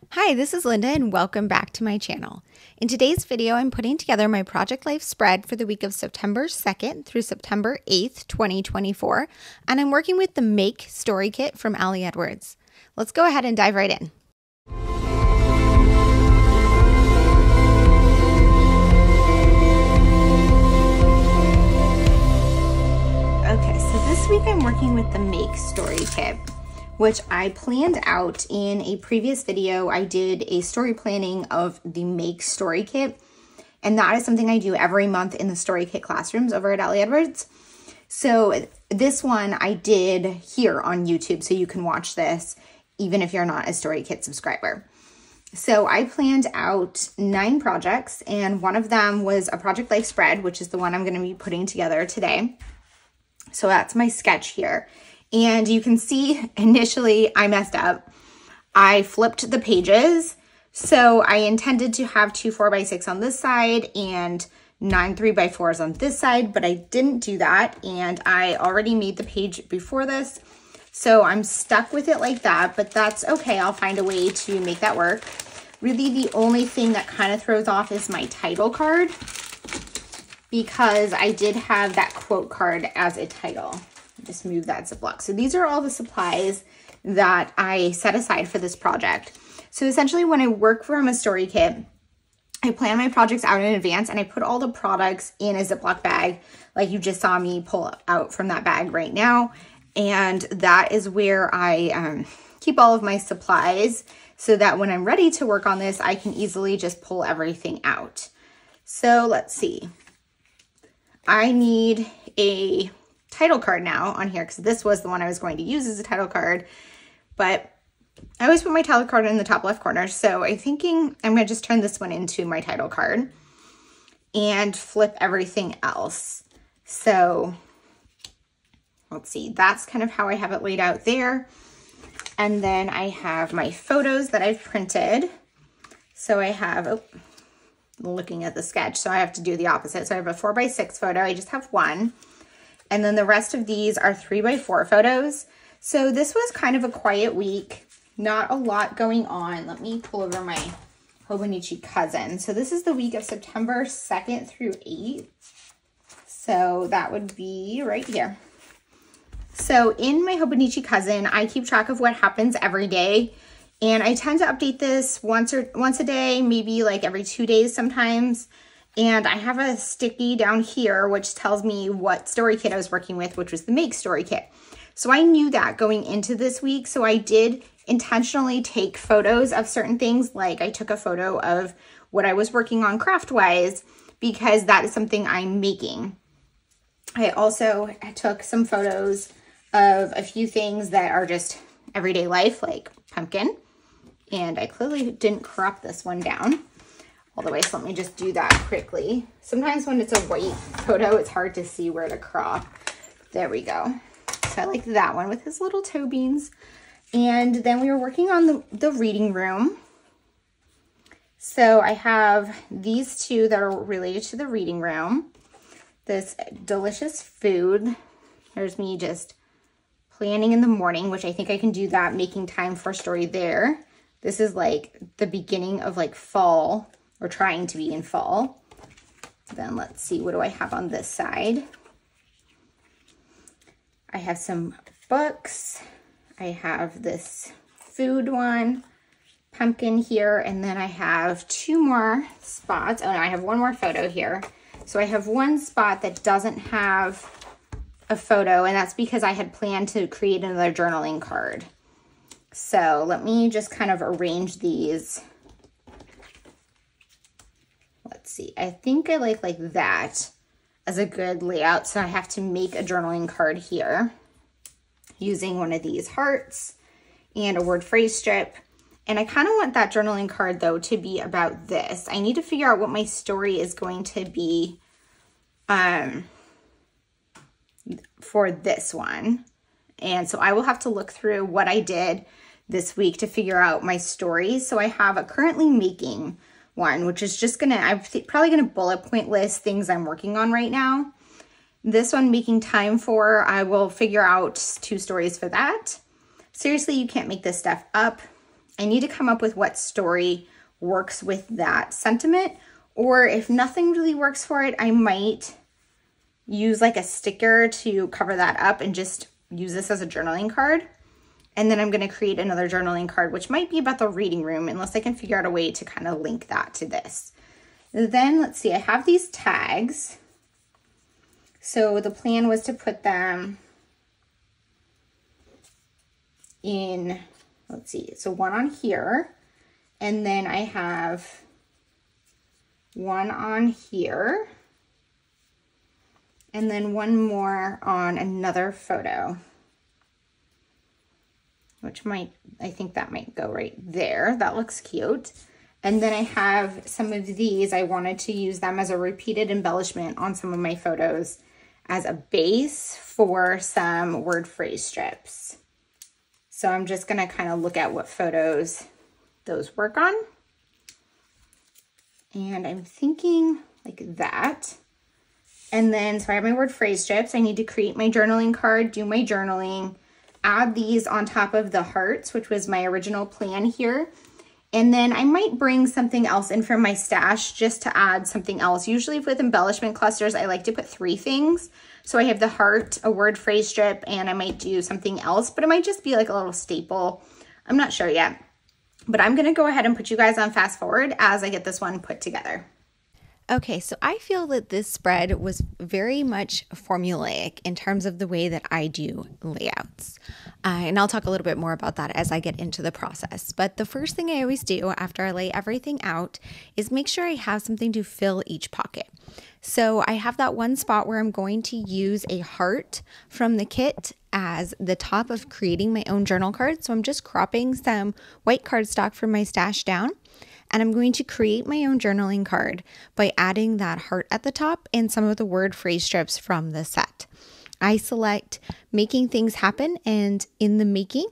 Hi, this is Linda and welcome back to my channel. In today's video, I'm putting together my Project Life spread for the week of September 2nd through September 8th, 2024, and I'm working with the Make Story Kit from Ali Edwards. Let's go ahead and dive right in. Okay, so this week I'm working with the Make Story Kit, which I planned out in a previous video. I did a story planning of the Make Story Kit, and that is something I do every month in the Story Kit classrooms over at Ali Edwards. So this one I did here on YouTube, so you can watch this even if you're not a Story Kit subscriber. So I planned out 9 projects, and one of them was a Project Life spread, which is the one I'm going to be putting together today. So that's my sketch here. And you can see initially I messed up. I flipped the pages. So I intended to have 2 4x6 on this side and 9 3x4s on this side, but I didn't do that. And I already made the page before this. So I'm stuck with it like that, but that's okay. I'll find a way to make that work. Really the only thing that kind of throws off is my title card, because I did have that quote card as a title. Just move that Ziploc. So these are all the supplies that I set aside for this project. So essentially when I work from a story kit, I plan my projects out in advance and I put all the products in a Ziploc bag, like you just saw me pull out from that bag right now. And that is where I keep all of my supplies so that when I'm ready to work on this, I can easily just pull everything out. So let's see. I need a title card now on here because this was the one I was going to use as a title card, but I always put my title card in the top left corner. So I'm thinking I'm going to just turn this one into my title card and flip everything else. So let's see, that's kind of how I have it laid out there. And then I have my photos that I've printed. So I have, looking at the sketch, so I have to do the opposite. So I have a 4x6 photo. I just have one. And then the rest of these are 3x4 photos. So this was kind of a quiet week. Not a lot going on. Let me pull over my Hobonichi Cousin. So this is the week of September 2nd through 8th. So that would be right here. So in my Hobonichi Cousin, I keep track of what happens every day. And I tend to update this once a day, maybe like every 2 days sometimes. And I have a sticky down here, which tells me what story kit I was working with, which was the Make Story Kit. So I knew that going into this week. So I did intentionally take photos of certain things. Like I took a photo of what I was working on craft-wise, because that is something I'm making. I also took some photos of a few things that are just everyday life, like pumpkin. And I clearly didn't crop this one down all the way, so let me just do that quickly. Sometimes when it's a white photo, it's hard to see where to crop. There we go. So I like that one with his little toe beans. And then we were working on the reading room. So I have these 2 that are related to the reading room. This delicious food. Here's me just planning in the morning, which I think I can do that, making time for a story there. This is like the beginning of like fall, or trying to be in fall. Then let's see, what do I have on this side? I have some books. I have this food one, pumpkin here, and then I have 2 more spots. Oh no, I have 1 more photo here. So I have 1 spot that doesn't have a photo, and that's because I had planned to create another journaling card. So let me just kind of arrange these. Let's see, I think I like that as a good layout. So I have to make a journaling card here using one of these hearts and a word phrase strip. And I kind of want that journaling card though to be about this. I need to figure out what my story is going to be for this one. And so I will have to look through what I did this week to figure out my story. So I have a currently making one, which is just I'm probably gonna bullet point list things I'm working on right now. This one, making time for, I will figure out 2 stories for that. Seriously, you can't make this stuff up. I need to come up with what story works with that sentiment, or if nothing really works for it, I might use like a sticker to cover that up and just use this as a journaling card. And then I'm going to create another journaling card, which might be about the reading room, unless I can figure out a way to kind of link that to this. Then let's see, I have these tags. So the plan was to put them in, let's see, so one on here, and then I have one on here, and then one more on another photo, which might, I think that might go right there. That looks cute. And then I have some of these. I wanted to use them as a repeated embellishment on some of my photos as a base for some word phrase strips. So I'm just gonna kind of look at what photos those work on. And I'm thinking like that. And then, so I have my word phrase strips. I need to create my journaling card, do my journaling, add these on top of the hearts, which was my original plan here. And then I might bring something else in from my stash just to add something else. Usually with embellishment clusters, I like to put 3 things. So I have the heart, a word phrase strip, and I might do something else, but it might just be like a little staple. I'm not sure yet, but I'm gonna go ahead and put you guys on fast forward as I get this one put together. Okay, so I feel that this spread was very much formulaic in terms of the way that I do layouts. And I'll talk a little bit more about that as I get into the process. But the first thing I always do after I lay everything out is make sure I have something to fill each pocket. So I have that one spot where I'm going to use a heart from the kit as the top of creating my own journal card. So I'm just cropping some white cardstock from my stash down. And I'm going to create my own journaling card by adding that heart at the top and some of the word phrase strips from the set. I select making things happen and in the making,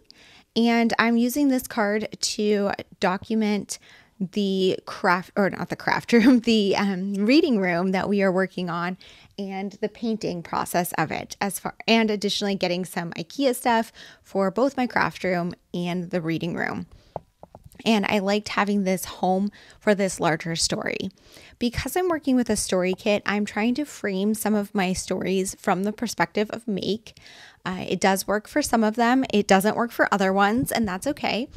and I'm using this card to document the craft, or not the craft room, the reading room that we are working on and the painting process of it, and additionally getting some IKEA stuff for both my craft room and the reading room. And I liked having this home for this larger story. Because I'm working with a story kit, I'm trying to frame some of my stories from the perspective of make. It does work for some of them. It doesn't work for other ones, and that's okay.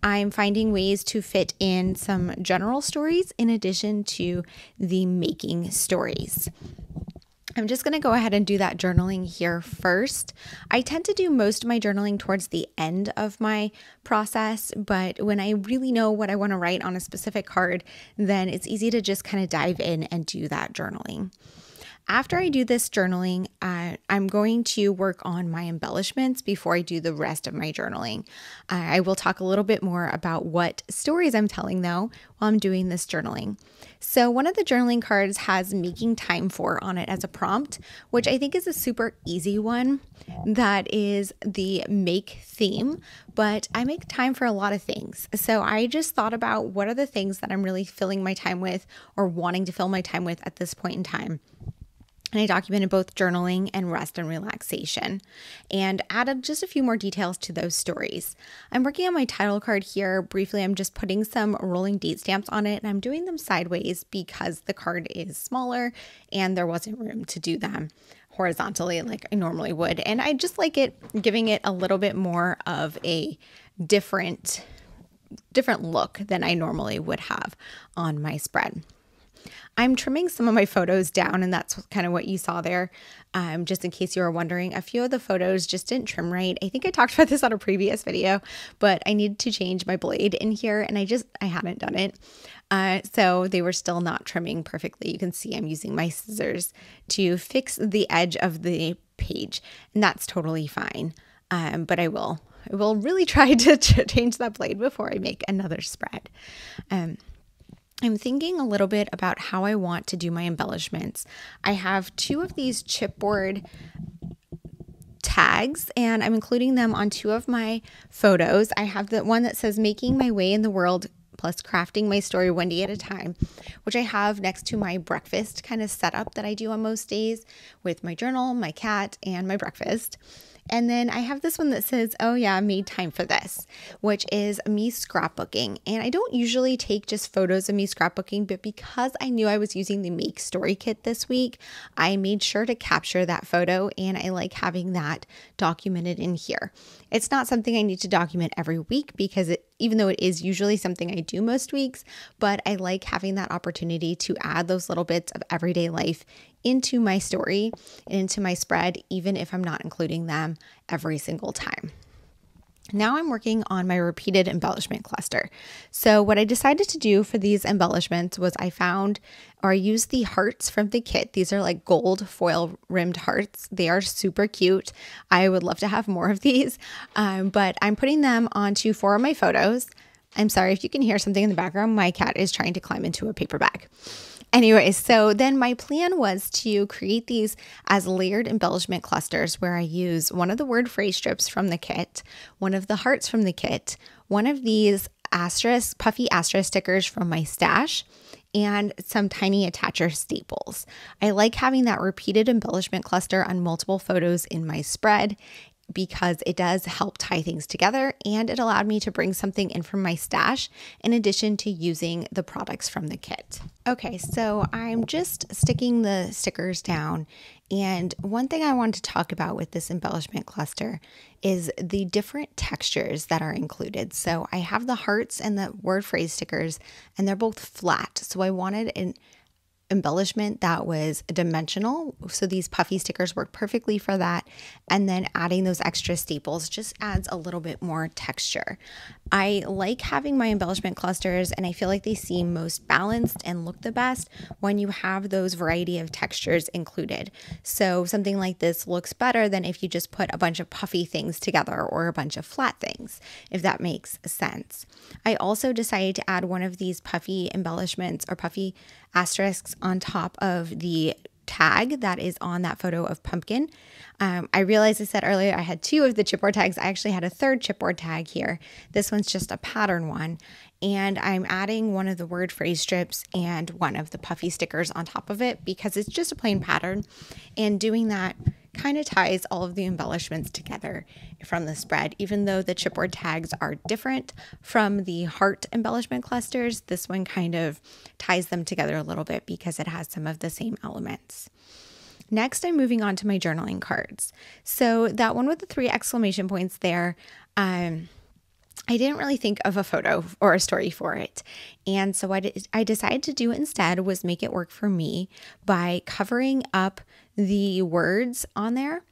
I'm finding ways to fit in some general stories in addition to the making stories. I'm just going to go ahead and do that journaling here first. I tend to do most of my journaling towards the end of my process, but when I really know what I want to write on a specific card, then it's easy to just kind of dive in and do that journaling. After I do this journaling, I'm going to work on my embellishments before I do the rest of my journaling. I will talk a little bit more about what stories I'm telling though while I'm doing this journaling. So one of the journaling cards has making time for on it as a prompt, which I think is a super easy one. That is the make theme, but I make time for a lot of things. So I just thought about what are the things that I'm really filling my time with or wanting to fill my time with at this point in time. And I documented both journaling and rest and relaxation and added just a few more details to those stories. I'm working on my title card here. Briefly, I'm just putting some rolling date stamps on it, and I'm doing them sideways because the card is smaller and there wasn't room to do them horizontally like I normally would. And I just like it, giving it a little bit more of a different look than I normally would have on my spread. I'm trimming some of my photos down, and that's kind of what you saw there. Just in case you were wondering, a few of the photos just didn't trim right. I think I talked about this on a previous video, but I needed to change my blade in here, and I hadn't done it. So they were still not trimming perfectly. You can see I'm using my scissors to fix the edge of the page, and that's totally fine. But I will really try to change that blade before I make another spread. I'm thinking a little bit about how I want to do my embellishments. I have 2 of these chipboard tags, and I'm including them on 2 of my photos. I have the one that says making my way in the world plus crafting my story one day at a time, which I have next to my breakfast kind of setup that I do on most days with my journal, my cat, and my breakfast. And then I have this one that says, oh yeah, I made time for this, which is me scrapbooking. And I don't usually take just photos of me scrapbooking, but because I knew I was using the Make Story Kit this week, I made sure to capture that photo, and I like having that documented in here. It's not something I need to document every week because even though it is usually something I do most weeks, but I like having that opportunity to add those little bits of everyday life into my story and into my spread, even if I'm not including them every single time. Now I'm working on my repeated embellishment cluster. So what I decided to do for these embellishments was I used the hearts from the kit. These are like gold foil rimmed hearts. They are super cute. I would love to have more of these, but I'm putting them onto 4 of my photos. I'm sorry if you can hear something in the background. My cat is trying to climb into a paper bag. Anyway, so then my plan was to create these as layered embellishment clusters where I use one of the word phrase strips from the kit, one of the hearts from the kit, one of these puffy asterisk stickers from my stash, and some tiny attacher staples. I like having that repeated embellishment cluster on multiple photos in my spread because it does help tie things together, and it allowed me to bring something in from my stash in addition to using the products from the kit. Okay, so I'm just sticking the stickers down, and one thing I want to talk about with this embellishment cluster is the different textures that are included. So I have the hearts and the word phrase stickers, and they're both flat. So I wanted an embellishment that was dimensional, so these puffy stickers work perfectly for that, and then adding those extra staples just adds a little bit more texture. I like having my embellishment clusters, and I feel like they seem most balanced and look the best when you have those variety of textures included. So something like this looks better than if you just put a bunch of puffy things together or a bunch of flat things, if that makes sense. I also decided to add one of these puffy embellishments or puffy asterisks on top of the tag that is on that photo of Pumpkin. I realized I said earlier I had 2 of the chipboard tags. I actually had a 3rd chipboard tag here. This one's just a pattern one. And I'm adding one of the word phrase strips and one of the puffy stickers on top of it because it's just a plain pattern. And doing that kind of ties all of the embellishments together from the spread. Even though the chipboard tags are different from the heart embellishment clusters, this one kind of ties them together a little bit because it has some of the same elements. Next, I'm moving on to my journaling cards. So that one with the 3 exclamation points there, I didn't really think of a photo or a story for it. And so what I decided to do instead was make it work for me by covering up the words on there.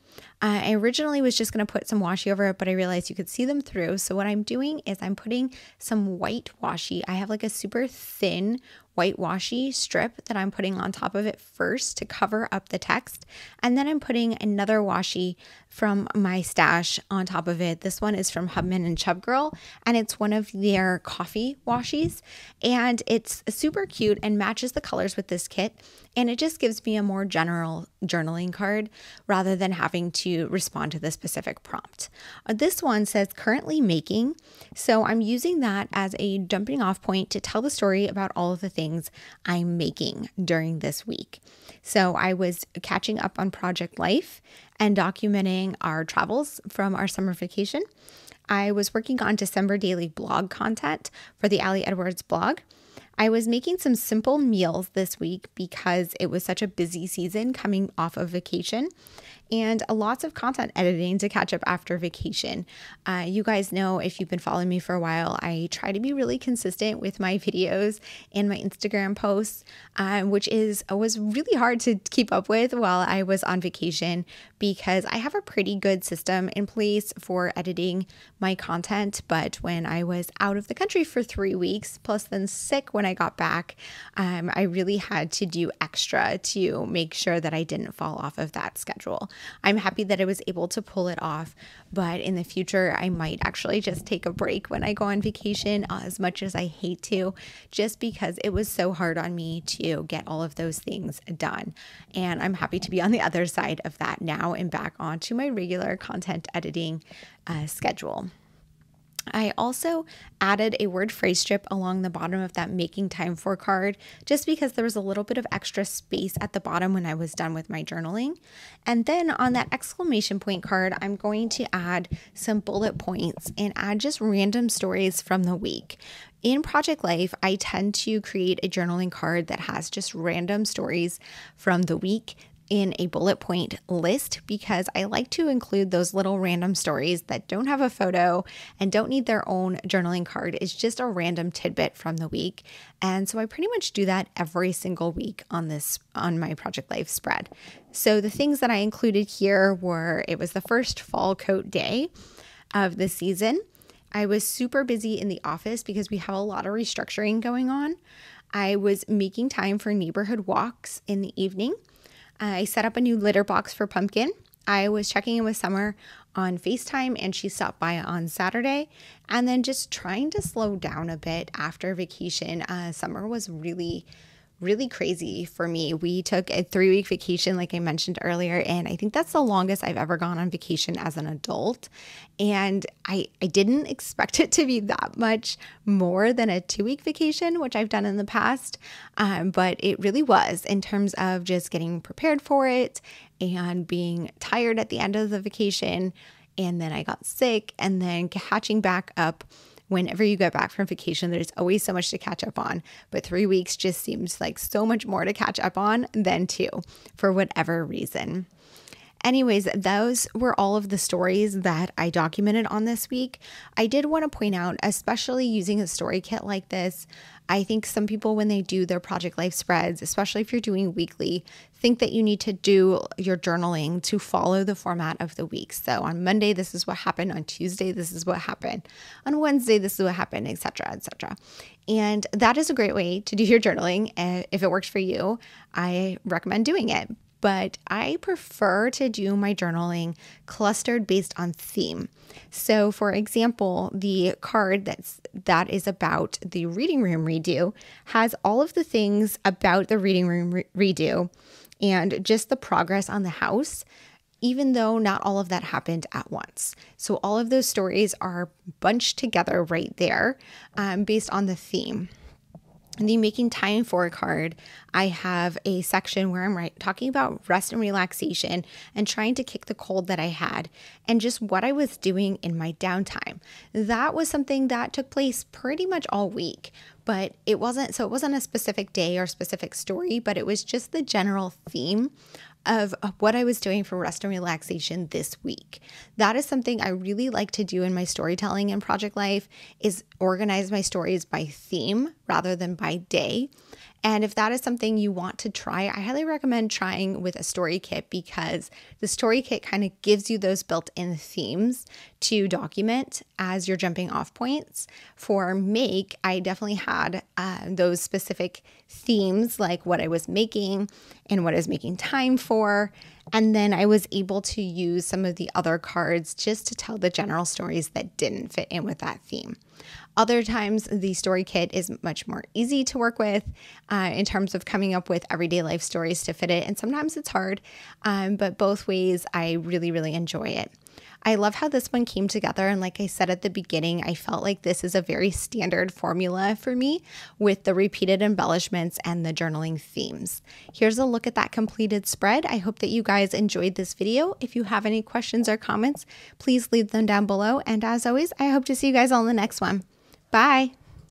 I originally was just going to put some washi over it, but I realized you could see them through. So what I'm doing is I'm putting some white washi. I have like a super thin white washi strip that I'm putting on top of it first to cover up the text. And then I'm putting another washi from my stash on top of it. This one is from Hubman and Chub Girl, and it's one of their coffee washis. And it's super cute and matches the colors with this kit. And it just gives me a more general journaling card rather than having to respond to the specific prompt. This one says currently making. So I'm using that as a jumping off point to tell the story about all of the things I'm making during this week. So I was catching up on Project Life and documenting our travels from our summer vacation. I was working on December daily blog content for the Allie Edwards blog. I was making some simple meals this week because it was such a busy season coming off of vacation, and lots of content editing to catch up after vacation. You guys know, if you've been following me for a while, I try to be really consistent with my videos and my Instagram posts, which was really hard to keep up with while I was on vacation because I have a pretty good system in place for editing my content. But when I was out of the country for 3 weeks, plus then sick when I got back, I really had to do extra to make sure that I didn't fall off of that schedule. I'm happy that I was able to pull it off, but in the future, I might actually just take a break when I go on vacation, as much as I hate to, just because it was so hard on me to get all of those things done. And I'm happy to be on the other side of that now and back onto my regular content editing schedule. I also added a word phrase strip along the bottom of that making time for card, just because there was a little bit of extra space at the bottom when I was done with my journaling. And then on that exclamation point card, I'm going to add some bullet points and add just random stories from the week. In Project Life, I tend to create a journaling card that has just random stories from the week in a bullet point list, because I like to include those little random stories that don't have a photo and don't need their own journaling card. It's just a random tidbit from the week. And so I pretty much do that every single week on my Project Life spread. So the things that I included here were, it was the first fall coat day of the season. I was super busy in the office because we have a lot of restructuring going on. I was making time for neighborhood walks in the evening. I set up a new litter box for Pumpkin. I was checking in with Summer on FaceTime, and she stopped by on Saturday. And then just trying to slow down a bit after vacation. Summer was really crazy for me. We took a 3-week vacation, like I mentioned earlier, and I think that's the longest I've ever gone on vacation as an adult. And I didn't expect it to be that much more than a 2-week vacation, which I've done in the past. But it really was, in terms of just getting prepared for it and being tired at the end of the vacation. And then I got sick, and then catching back up. Whenever you get back from vacation, there's always so much to catch up on, but 3 weeks just seems like so much more to catch up on than 2, for whatever reason. Anyways, those were all of the stories that I documented on this week. I did want to point out, especially using a story kit like this, I think some people, when they do their Project Life spreads, especially if you're doing weekly, think that you need to do your journaling to follow the format of the week. So on Monday, this is what happened. On Tuesday, this is what happened. On Wednesday, this is what happened, etc., etc. And that is a great way to do your journaling. If it works for you, I recommend doing it. But I prefer to do my journaling clustered based on theme. So for example, the card that is about the reading room redo has all of the things about the reading room redo and just the progress on the house, even though not all of that happened at once. So all of those stories are bunched together right there based on the theme. In the Making Time For card, I have a section where I'm talking about rest and relaxation and trying to kick the cold that I had and just what I was doing in my downtime. That was something that took place pretty much all week, but it wasn't a specific day or specific story, but it was just the general theme of what I was doing for rest and relaxation this week. That is something I really like to do in my storytelling in Project Life, is organize my stories by theme rather than by day. And if that is something you want to try, I highly recommend trying with a story kit, because the story kit kind of gives you those built-in themes to document as your jumping off points. For Make, I definitely had those specific themes, like what I was making and what I was making time for. And then I was able to use some of the other cards just to tell the general stories that didn't fit in with that theme. Other times, the story kit is much more easy to work with in terms of coming up with everyday life stories to fit it. And sometimes it's hard, but both ways, I really, really enjoy it. I love how this one came together. And like I said at the beginning, I felt like this is a very standard formula for me with the repeated embellishments and the journaling themes. Here's a look at that completed spread. I hope that you guys enjoyed this video. If you have any questions or comments, please leave them down below. And as always, I hope to see you guys on the next one. Bye.